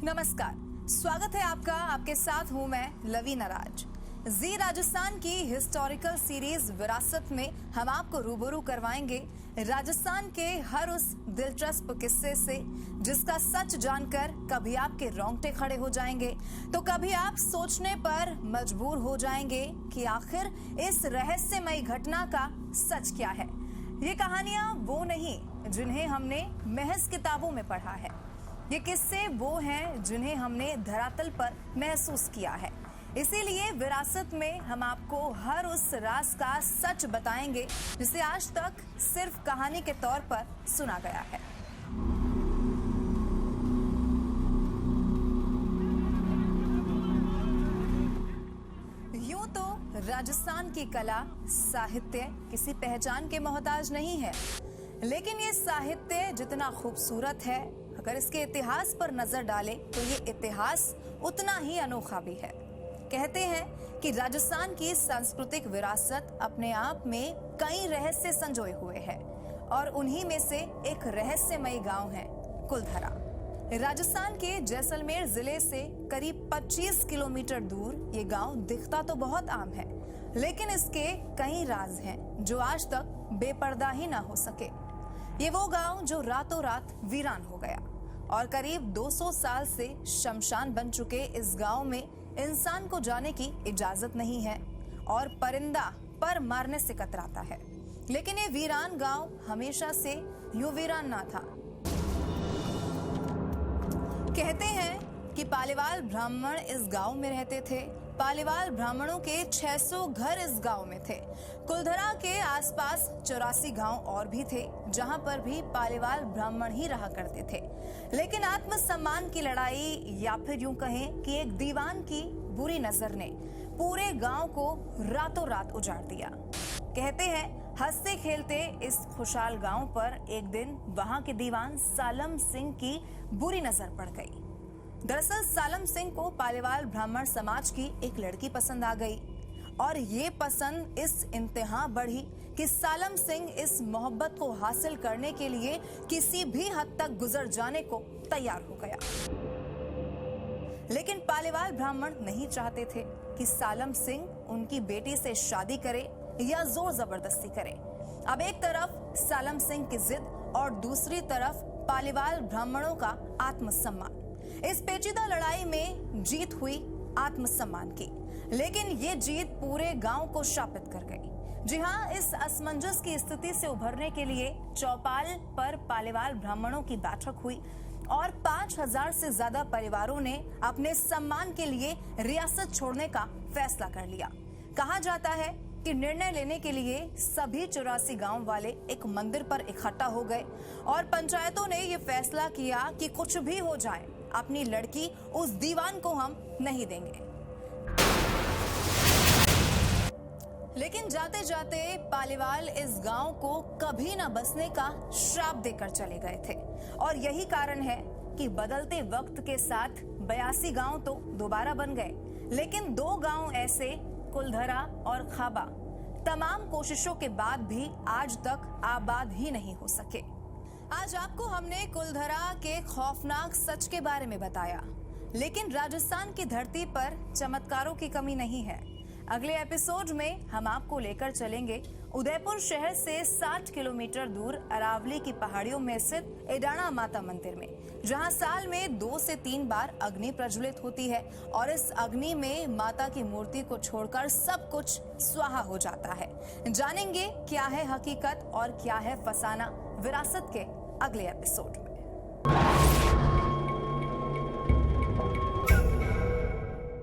नमस्कार, स्वागत है आपका। आपके साथ हूं मैं लवीना राज। जी राजस्थान की हिस्टोरिकल सीरीज विरासत में हम आपको रूबरू करवाएंगे राजस्थान के हर उस दिलचस्प किस्से से जिसका सच जानकर कभी आपके रोंगटे खड़े हो जाएंगे तो कभी आप सोचने पर मजबूर हो जाएंगे कि आखिर इस रहस्यमयी घटना का सच क्या है। ये कहानियां वो नहीं जिन्हें हमने महज किताबों में पढ़ा है, ये किस्से वो हैं जिन्हें हमने धरातल पर महसूस किया है। इसीलिए विरासत में हम आपको हर उस राज का सच बताएंगे जिसे आज तक सिर्फ कहानी के तौर पर सुना गया है। यूं तो राजस्थान की कला साहित्य किसी पहचान के मोहताज नहीं है, लेकिन ये साहित्य जितना खूबसूरत है, अगर इसके इतिहास पर नजर डालें तो ये इतिहास उतना ही अनोखा भी है। कहते हैं कि राजस्थान की सांस्कृतिक विरासत अपने आप में कई रहस्य संजोए हुए है और उन्हीं में से एक रहस्यमयी गांव है कुलधरा। राजस्थान के जैसलमेर जिले से करीब 25 किलोमीटर दूर ये गांव दिखता तो बहुत आम है, लेकिन इसके कई राज हैं जो आज तक बेपर्दा ही ना हो सके। ये वो गांव जो रातों रात वीरान हो गया और करीब 200 साल से शमशान बन चुके इस गांव में इंसान को जाने की इजाजत नहीं है और परिंदा पर मारने से कतराता है। लेकिन ये वीरान गांव हमेशा से यूं वीरान ना था। कहते हैं कि पालीवाल ब्राह्मण इस गांव में रहते थे। पालीवाल ब्राह्मणों के 600 घर इस गांव में थे। कुलधरा के आसपास 84 गांव और भी थे जहां पर भी पालीवाल ब्राह्मण ही रहा करते थे। लेकिन आत्मसम्मान की लड़ाई या फिर यूं कहें कि एक दीवान की बुरी नजर ने पूरे गांव को रातों रात उजाड़ दिया। कहते हैं हंसते खेलते इस खुशहाल गांव पर एक दिन वहां के दीवान सालम सिंह की बुरी नजर पड़ गई। दरअसल सालम सिंह को पालीवाल ब्राह्मण समाज की एक लड़की पसंद आ गई और ये पसंद इस इंतहा बढ़ी कि सालम सिंह इस मोहब्बत को हासिल करने के लिए किसी भी हद तक गुजर जाने को तैयार हो गया। लेकिन पालीवाल ब्राह्मण नहीं चाहते थे कि सालम सिंह उनकी बेटी से शादी करे या जोर जबरदस्ती करे। अब एक तरफ सालम सिंह की जिद और दूसरी तरफ पालीवाल ब्राह्मणों का आत्मसम्मान। इस पेचीदा लड़ाई में जीत हुई आत्मसम्मान की, लेकिन ये जीत पूरे गांव को शापित कर गई। जी हां, इस असमंजस की स्थिति से उभरने के लिए चौपाल पर पालीवाल ब्राह्मणों की बैठक हुई और 5000 से ज्यादा परिवारों ने अपने सम्मान के लिए रियासत छोड़ने का फैसला कर लिया। कहा जाता है कि निर्णय लेने के लिए सभी 84 गांव वाले एक मंदिर पर इकट्ठा हो गए और पंचायतों ने यह फैसला किया कि कुछ भी हो जाए, अपनी लड़की उस दीवान को हम नहीं देंगे। लेकिन जाते जाते पालीवाल इस गांव को कभी न बसने का श्राप देकर चले गए थे और यही कारण है कि बदलते वक्त के साथ 82 गांव तो दोबारा बन गए, लेकिन 2 गांव ऐसे कुलधरा और खाबा तमाम कोशिशों के बाद भी आज तक आबाद ही नहीं हो सके। आज आपको हमने कुलधरा के खौफनाक सच के बारे में बताया, लेकिन राजस्थान की धरती पर चमत्कारों की कमी नहीं है। अगले एपिसोड में हम आपको लेकर चलेंगे उदयपुर शहर से 60 किलोमीटर दूर अरावली की पहाड़ियों में स्थित एडाणा माता मंदिर में, जहां साल में 2 से 3 बार अग्नि प्रज्वलित होती है और इस अग्नि में माता की मूर्ति को छोड़कर सब कुछ स्वाहा हो जाता है। जानेंगे क्या है हकीकत और क्या है फसाना विरासत के अगले एपिसोड में।